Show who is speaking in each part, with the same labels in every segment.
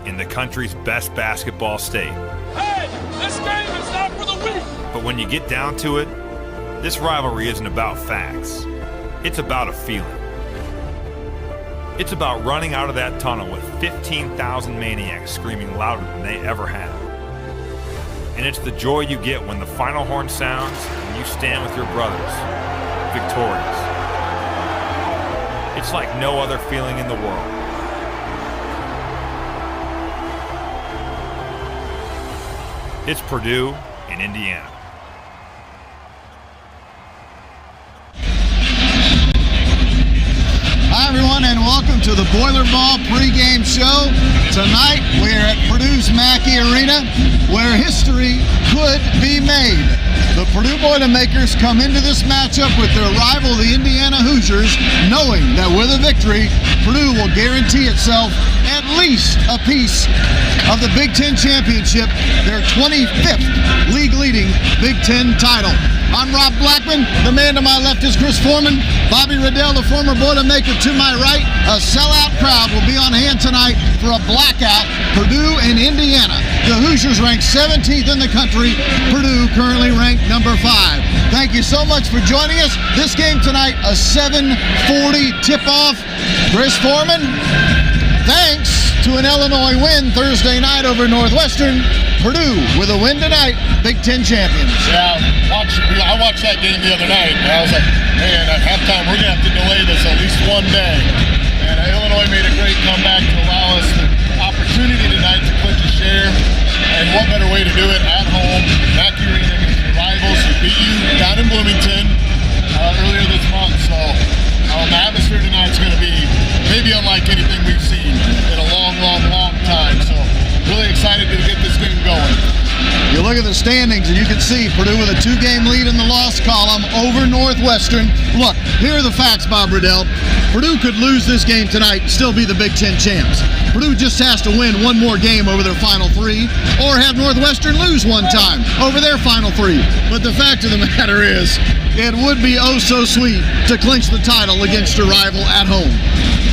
Speaker 1: in the country's best basketball state.
Speaker 2: Hey, this game is not for the weak.
Speaker 1: But when you get down to it, this rivalry isn't about facts. It's about a feeling. It's about running out of that tunnel with 15,000 maniacs screaming louder than they ever have. And it's the joy you get when the final horn sounds and you stand with your brothers, victorious. It's like no other feeling in the world. It's Purdue in Indiana.
Speaker 3: Hi everyone, and welcome to the Boiler Ball pregame show. Tonight we're at Purdue's Mackey Arena, where history could be made. The Purdue Boilermakers come into this matchup with their rival, the Indiana Hoosiers, knowing that with a victory, Purdue will guarantee itself at least a piece of the Big Ten Championship, their 25th league-leading Big Ten title. I'm Rob Blackman. The man to my left is Chris Forman. Bobby Riddell, the former Boilermaker, to my right. A sellout crowd will be on hand tonight for a blackout. Purdue and Indiana. The Hoosiers ranked 17th in the country. Purdue currently ranked number 5. Thank you so much for joining us. This game tonight, a 7:40 tip-off. Chris Forman, thanks to an Illinois win Thursday night over Northwestern, Purdue with a win tonight, Big Ten champions.
Speaker 4: Yeah, I watched that game the other night, and I was like, man, at halftime, we're going to have to delay this at least one day. And Illinois made a great comeback to allow us the opportunity tonight to clinch a share. And what better way to do it at home, Mackey Arena against your rivals who beat you down in Bloomington earlier this month. So the atmosphere tonight is going to be maybe unlike anything we've seen in a long time. So really excited to get this game going.
Speaker 3: You look at the standings and you can see Purdue with a 2-game lead in the loss column over Northwestern. Look, here are the facts, Bob Riddell. Purdue could lose this game tonight and still be the Big Ten champs. Purdue just has to win one more game over their final 3 or have Northwestern lose one time over their final 3. But the fact of the matter is, it would be oh so sweet to clinch the title against your rival at home.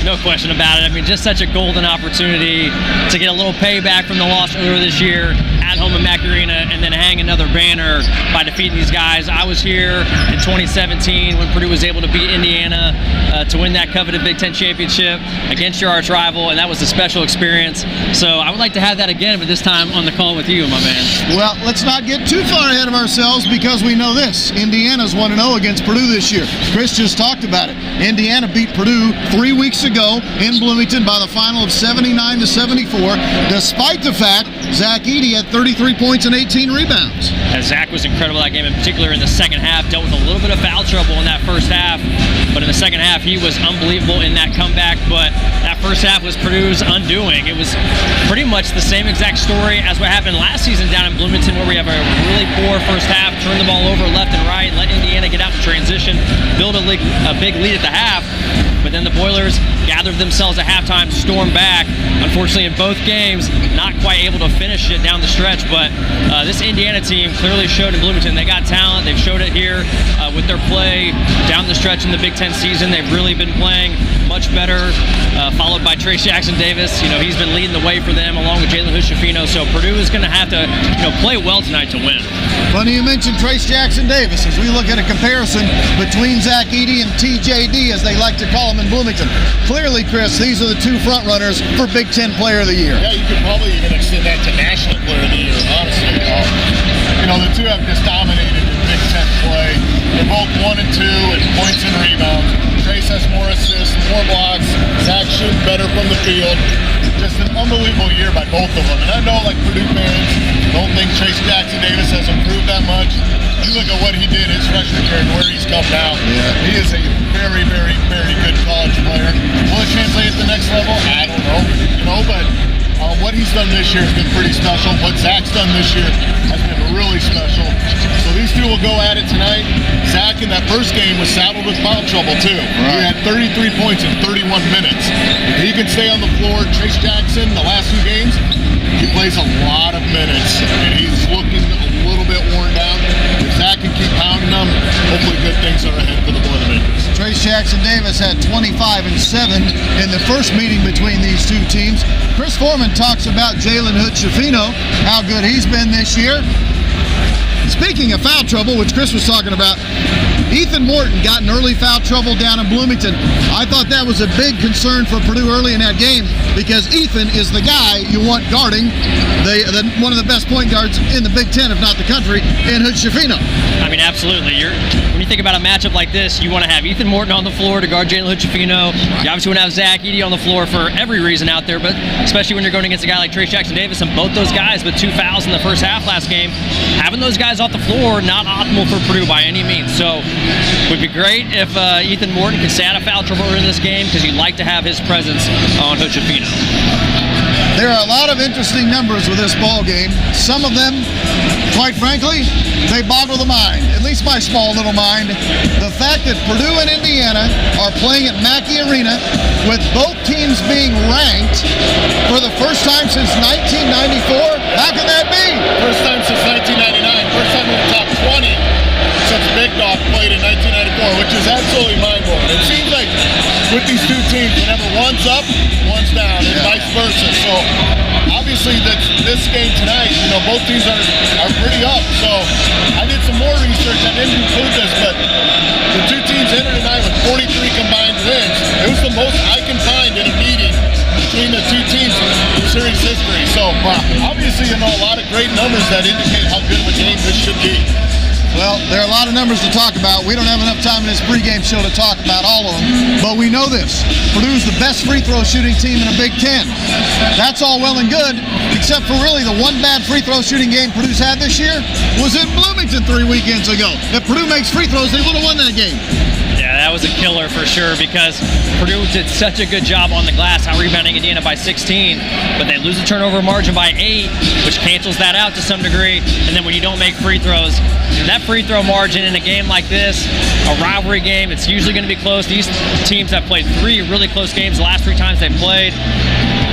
Speaker 5: No question about it. I mean, just such a golden opportunity to get a little payback from the loss earlier this year at home in Mackey Arena and then hang another banner by defeating these guys. I was here in 2017 when Purdue was able to beat Indiana to win that coveted Big Ten championship against your arch rival, and that was a special experience. So I would like to have that again, but this time on the call with you, my man.
Speaker 3: Well, let's not get too far ahead of ourselves because we know this. Indiana's 1-0 against Purdue this year. Chris just talked about it. Indiana beat Purdue 3 weeks ago in Bloomington by the final of 79-74, despite the fact Zach Edey had 33 points and 18 rebounds.
Speaker 5: Zach was incredible that game, in particular in the second half. Dealt with a little bit of foul trouble in that first half, but in the second half he was unbelievable in that comeback. But that first half was Purdue's undoing. It was pretty much the same exact story as what happened last season down in Bloomington, where we have a really poor first half, turn the ball over left and right, let Indiana get out in transition, build a big lead at the half. But then the Boilers gathered themselves at halftime, stormed back. Unfortunately, in both games, not quite able to finish it down the stretch. But this Indiana team clearly showed in Bloomington they got talent. They've showed it here with their play down the stretch in the Big Ten season. They've really been playing much better, followed by Trace Jackson-Davis. You know, he's been leading the way for them along with Jalen Hood-Schifino. So Purdue is going to have to, play well tonight to win.
Speaker 3: Funny you mentioned Trace Jackson-Davis as we look at a comparison between Zach Edey and TJD, as they like to call him in Bloomington. Clearly, Chris, these are the 2 front runners for Big Ten Player of the Year.
Speaker 4: Yeah, you could probably even extend that to National Player of the Year, honestly. The 2 have just dominated in Big Ten play. They're both 1 and 2 in points and rebounds. Trace has more assists, more blocks. Zach shooting better from the field. Just an unbelievable year by both of them. And I know, like, Purdue fans don't think Trace Jackson-Davis has improved that much. You look at what he did his freshman year and where he's come now. Yeah. He is a very, very, very good college player. Will it translate at the next level? I don't know. But what he's done this year has been pretty special. What Zach's done this year has been really special. So these 2 will go at it tonight. Zach in that first game was saddled with foul trouble too. Right. He had 33 points in 31 minutes. If he can stay on the floor, Trace Jackson, the last 2 games, he plays a lot of minutes. And he's looking a little bit worn down. If Zach can keep pounding them, hopefully good things are ahead for the Boilermakers.
Speaker 3: Trace Jackson-Davis had 25 and 7 in the first meeting between these 2 teams. Chris Forman talks about Jalen Hood-Schifino, how good he's been this year. Speaking of foul trouble, which Chris was talking about, Ethan Morton got in early foul trouble down in Bloomington. I thought that was a big concern for Purdue early in that game because Ethan is the guy you want guarding one of the best point guards in the Big Ten, if not the country, in Hood-Schifino.
Speaker 5: I mean, absolutely. When you think about a matchup like this, you want to have Ethan Morton on the floor to guard Jalen Hood-Schifino. You obviously want to have Zach Edey on the floor for every reason out there, but especially when you're going against a guy like Trace Jackson-Davis, and both those guys with 2 fouls in the first half last game, having those guys off the floor, not optimal for Purdue by any means. So it would be great if Ethan Morton could stay out of foul trouble in this game because you'd like to have his presence on Hood-Schifino.
Speaker 3: There are a lot of interesting numbers with this ball game. Some of them, quite frankly, they boggle the mind, at least my small little mind. The fact that Purdue and Indiana are playing at Mackey Arena with both teams being ranked for the first time since 1994, how can that be?
Speaker 4: First time since 1999. First time in the top 20 since Big Dog played in 1994, which is absolutely mind-blowing. It seems like with these two teams, whenever one's up, one's down, and vice versa. So obviously this game tonight, both teams are pretty up. So I did some more research. I didn't include this, but the two teams entered tonight with 43 combined wins. It was the most I can find in a meeting between the two teams in series history. So obviously, a lot of great numbers that indicate how good of a game this should be.
Speaker 3: Well, there are a lot of numbers to talk about. We don't have enough time in this pregame show to talk about all of them, but we know this. Purdue's the best free throw shooting team in the Big Ten. That's all well and good, except for really the one bad free throw shooting game Purdue's had this year was in Bloomington 3 weekends ago. If Purdue makes free throws, they would have won that game.
Speaker 5: Yeah, that was a killer for sure because Purdue did such a good job on the glass, out-rebounding Indiana by 16, but they lose the turnover margin by 8, which cancels that out to some degree. And then when you don't make free throws, that free throw margin in a game like this, a rivalry game, it's usually going to be close. These teams have played 3 really close games the last 3 times they've played.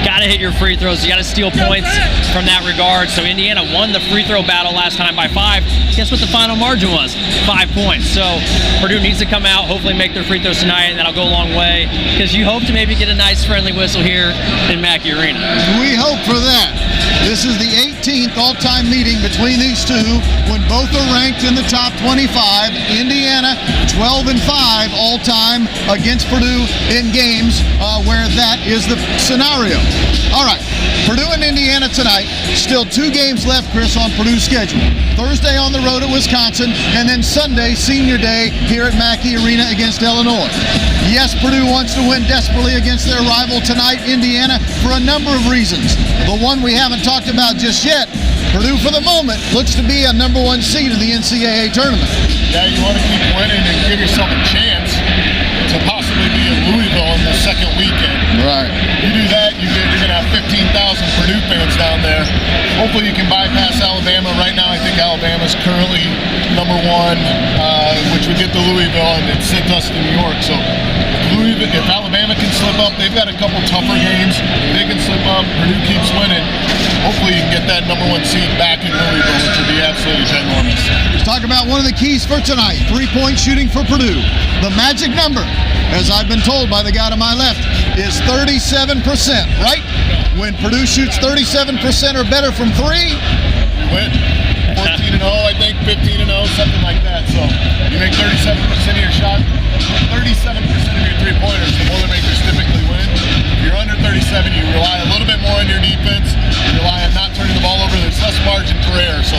Speaker 5: Got to hit your free throws. You got to steal points from that regard. So Indiana won the free throw battle last time by 5. Guess what the final margin was? 5 points. So Purdue needs to come out, hopefully make their free throws tonight, and that'll go a long way because you hope to maybe get a nice friendly whistle here in Mackey Arena.
Speaker 3: We hope for that. This is the 18th all-time meeting between these two when both are ranked in the top 25. Indiana 12-5 all-time against Purdue in games where that is the scenario. All right, Purdue and Indiana tonight. Still 2 games left, Chris, on Purdue's schedule. Thursday on the road at Wisconsin, and then Sunday, senior day, here at Mackey Arena against Illinois. Yes, Purdue wants to win desperately against their rival tonight, Indiana, for a number of reasons. The one we haven't talked about just yet, Purdue for the moment looks to be a number 1 seed in the NCAA tournament.
Speaker 4: Yeah, you want to keep winning and give yourself a chance to possibly be in Louisville in the second weekend.
Speaker 3: Right.
Speaker 4: You do that, you're going to have 15,000 Purdue fans down there. Hopefully you can bypass Alabama. Right now I think Alabama's currently number 1, which would get to Louisville and it sent us to New York. So if Alabama can slip up, they've got a couple tougher games. If they can slip up, Purdue keeps winning. Hopefully you can get that number 1 seed back in Louisville, which would be absolutely ginormous.
Speaker 3: Let's talk about one of the keys for tonight, 3-point shooting for Purdue. The magic number, as I've been told by the guy to my left, is 37%, right? When Purdue shoots 37% or better from 3,
Speaker 4: win. 14-0, I think, 15-0, something like that. So you make 37% of your shot, 37% of your three-pointers, the Boilermakers typically win. If you're under 37, you rely a little bit more on your defense. You rely on not turning the ball over. There's less margin for error. So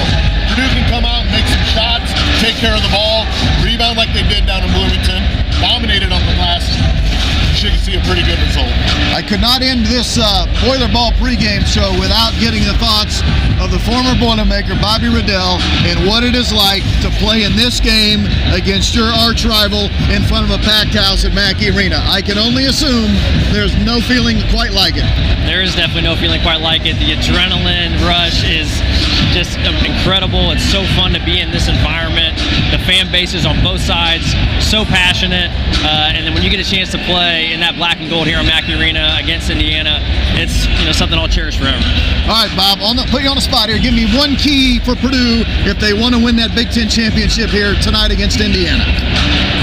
Speaker 4: Purdue can come out and make some shots, take care of the ball, rebound like they did down in Bloomington, dominated on the glass. You should see a pretty good result.
Speaker 3: I could not end this Boiler Ball pregame show without getting the thoughts of the former Boilermaker, Bobby Riddell, and what it is like to play in this game against your arch rival in front of a packed house at Mackey Arena. I can only assume there's no feeling quite like it.
Speaker 5: There is definitely no feeling quite like it. The adrenaline rush is just incredible. It's so fun to be in this environment. The fan bases on both sides, so passionate. And then when you get a chance to play in that black and gold here on Mackey Arena against Indiana, it's something I'll cherish forever.
Speaker 3: All right, Bob, put you on the spot here. Give me one key for Purdue if they want to win that Big Ten championship here tonight against Indiana.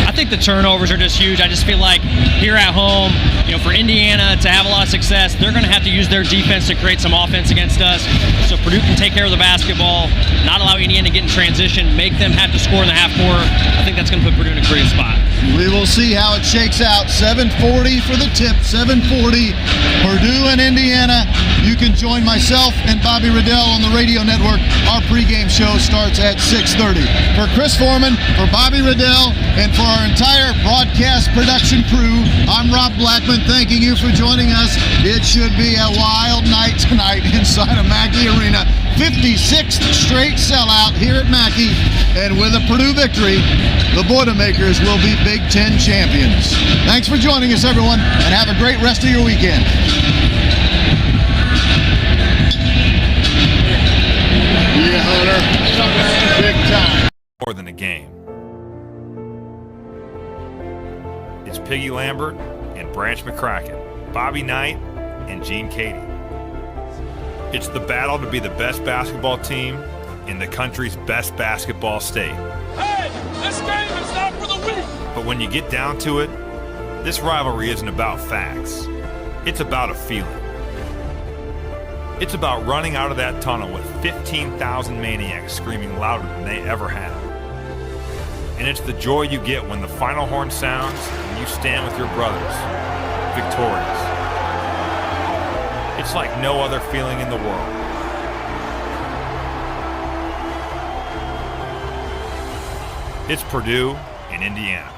Speaker 5: I think the turnovers are just huge. I just feel like here at home, for Indiana to have a lot of success, they're going to have to use their defense to create some offense against us. So Purdue can take care of the basketball, not allow Indiana to get in transition, make them have to score in the half court. I think that's going to put Purdue in a great spot.
Speaker 3: We will see how it shakes out. 7:40 for the tip, 7:40, Purdue and Indiana. You can join myself and Bobby Riddell on the radio network. Our pregame show starts at 6:30. For Chris Forman, for Bobby Riddell, and for our entire broadcast production crew, I'm Rob Blackman, thanking you for joining us. It should be a wild night tonight inside of Mackey Arena. 56th straight sellout here at Mackey, and with a Purdue victory, the Boilermakers will be Big Ten champions. Thanks for joining us, everyone, and have a great rest of your weekend.
Speaker 4: Yeah, Hunter. Big time.
Speaker 1: More than a game. It's Piggy Lambert and Branch McCracken, Bobby Knight and Gene Cady. It's the battle to be the best basketball team in the country's best basketball state.
Speaker 2: Hey, this game is not for the weak.
Speaker 1: But when you get down to it, this rivalry isn't about facts. It's about a feeling. It's about running out of that tunnel with 15,000 maniacs screaming louder than they ever have. And it's the joy you get when the final horn sounds and you stand with your brothers, victorious. It's like no other feeling in the world. It's Purdue and Indiana.